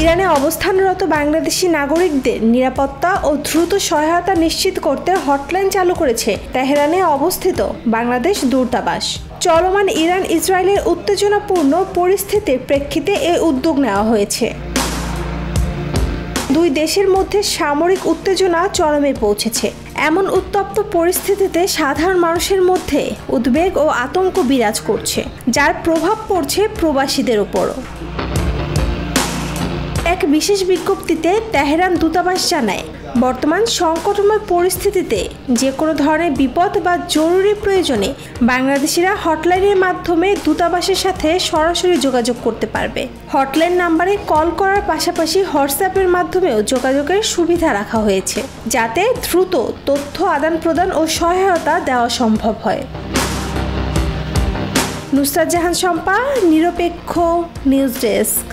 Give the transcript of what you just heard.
ইরানে অবস্থানরত বাংলাদেশি নাগরিকদের নিরাপত্তা ও দ্রুত সহায়তা নিশ্চিত করতে হটলাইন চালু করেছে তেহরানে অবস্থিত বাংলাদেশ দূতাবাস। চলমান ইরান-ইসরায়েলের উত্তেজনাপূর্ণ পরিস্থিতির প্রেক্ষিতে এই উদ্যোগ নেওয়া হয়েছে। দুই দেশের মধ্যে সামরিক উত্তেজনা চরমে পৌঁছেছে। এমন উত্তপ্ত পরিস্থিতিতে সাধারণ মানুষের মধ্যে উদ্বেগ ও আতঙ্ক বিরাজ করছে, যার প্রভাব পড়ছে প্রবাসীদের উপরও। এক বিশেষ বিজ্ঞপ্তিতে তেহরান দূতাবাস জানায়, বর্তমান সংকটময় পরিস্থিতিতে যে কোনো ধরনের বিপদ বা জরুরি প্রয়োজনে বাংলাদেশিরা হটলাইনের মাধ্যমে দূতাবাসের সাথে সরাসরি যোগাযোগ করতে পারবে। হটলাইন নাম্বারে কল করার পাশাপাশি হোয়াটসঅ্যাপের মাধ্যমেও যোগাযোগের সুবিধা রাখা হয়েছে, যাতে দ্রুত তথ্য আদান প্রদান ও সহায়তা দেওয়া সম্ভব হয়। নুসরাত জাহান শম্পা, নিরপেক্ষ নিউজ ডেস্ক।